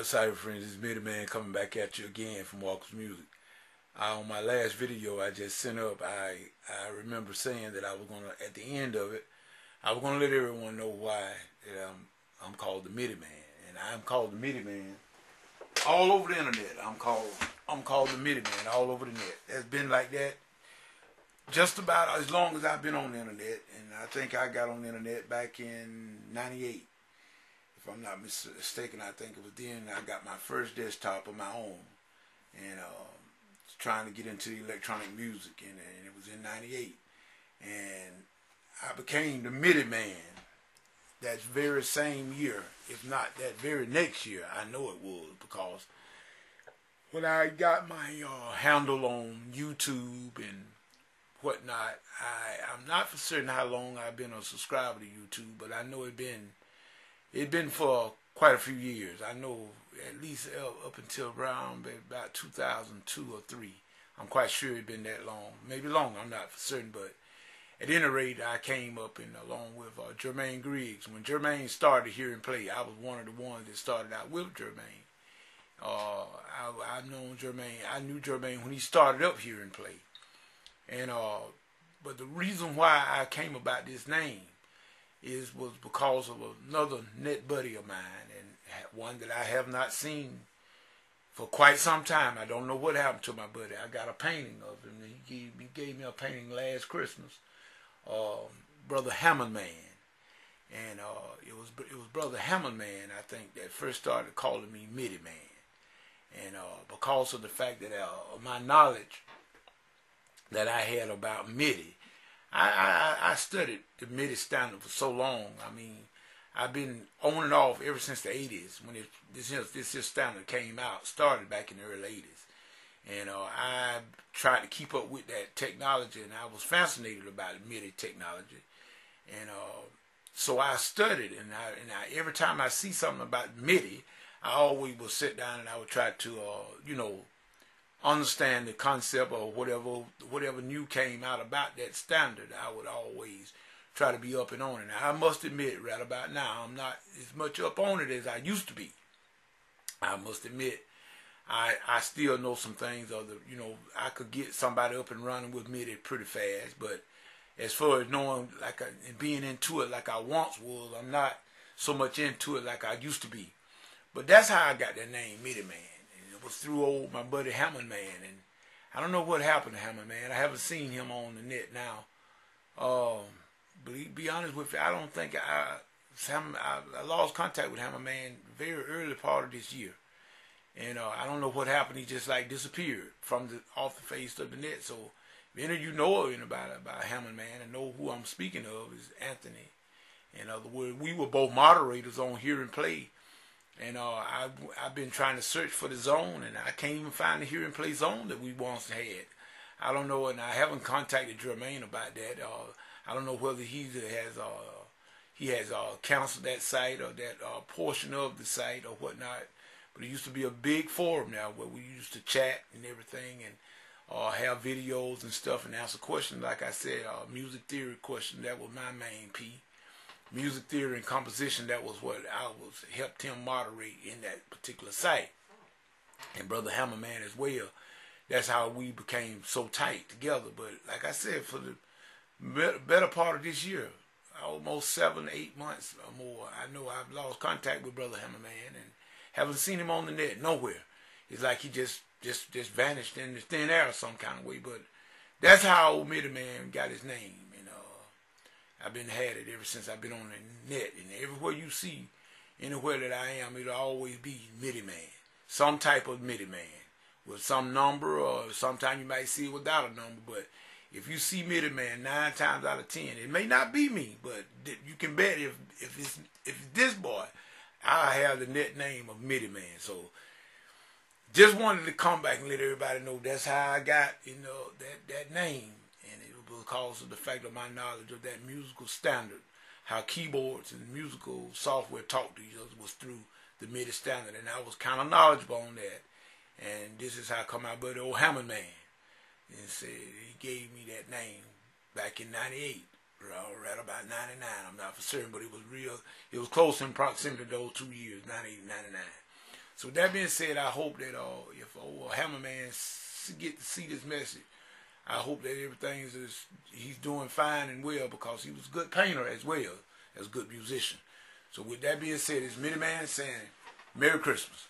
Cyber friends, it's Midiman coming back at you again from Walker's Music. On my last video I just sent up, I remember saying that I was gonna, at the end of it, I was gonna let everyone know why that I'm called the Midiman, and I'm called the Midiman all over the internet. I'm called the Midiman all over the net. It's been like that just about as long as I've been on the internet, and I think I got on the internet back in '98. If I'm not mistaken, I think it was then I got my first desktop of my own, and trying to get into electronic music, and it was in '98, and I became the Midiman that very same year, if not that very next year. I know it was, because when I got my handle on YouTube and whatnot, I'm not for certain how long I've been a subscriber to YouTube, but I know it's been for quite a few years. I know at least up until around about 2002 or 3. I'm quite sure it's been that long. Maybe longer, I'm not for certain, but at any rate, I came up along with Jermaine Griggs. When Jermaine started Hear and Play, I was one of the ones that started out with Jermaine. I've known Jermaine. I knew Jermaine when he started up Hear and Play. And but the reason why I came about this name was because of another net buddy of mine, and one that I have not seen for quite some time. I don't know what happened to my buddy. I got a painting of him. He gave me a painting last Christmas, Brother Hammondman, and it was Brother Hammondman, I think, that first started calling me Midiman, and because of the fact that my knowledge that I had about MIDI. I studied the MIDI standard for so long. I mean, I've been on and off ever since the 80s when this standard came out. Started back in the early 80s, and I tried to keep up with that technology, and I was fascinated about MIDI technology, and so I studied, and I every time I see something about MIDI, I always would sit down and I would try to understand the concept, or whatever new came out about that standard. I would always try to be up and on it. Now, I must admit, right about now, I'm not as much up on it as I used to be. I must admit, I still know some things. I could get somebody up and running with MIDI pretty fast, but as far as knowing, and being into it like I once was, I'm not so much into it like I used to be. But that's how I got that name, Midiman. It was through my buddy Hammondman, and I don't know what happened to Hammondman. I haven't seen him on the net now. But to be honest with you, I don't think I lost contact with Hammondman very early part of this year, and I don't know what happened. He just disappeared off the face of the net. So if any of you know anything about Hammondman and know who I'm speaking of, is Anthony. In other words, we were both moderators on Hear and Play. And I've been trying to search for the zone, and I can't even find the Hear and Play zone that we once had. I don't know, and I haven't contacted Jermaine about that. I don't know whether he has canceled that site or that portion of the site or whatnot. But it used to be a big forum now where we used to chat and everything, and have videos and stuff and answer questions. Like I said, music theory question, that was my main P. Music theory and composition, that was what I helped him moderate in that particular site. And Brother Hammondman as well. That's how we became so tight together. But like I said, for the better part of this year, almost 7, 8 months or more, I know I've lost contact with Brother Hammondman and haven't seen him on the net nowhere. It's like he just vanished in the thin air some kind of way. But that's how old Midiman got his name. I've been had it ever since I've been on the net, and everywhere you see, anywhere that I am, it'll always be Midiman, some type of Midiman, with some number, or sometimes you might see it without a number. But if you see Midiman 9 times out of 10, it may not be me, but you can bet if it's this boy, I have the net name of Midiman. So just wanted to come back and let everybody know that's how I got that name. And it was because of the fact of my knowledge of that musical standard, how keyboards and musical software talk to each other was through the MIDI standard, and I was kind of knowledgeable on that. And this is how come my buddy old Hammondman, and said he gave me that name back in '98, right about '99. I'm not for certain, but it was real. It was close in proximity to those 2 years, '98 and '99. So that being said, I hope that if old Hammondman get to see this message, I hope that he's doing fine and well, because he was a good painter as well as a good musician. So with that being said, it's Midiman saying Merry Christmas.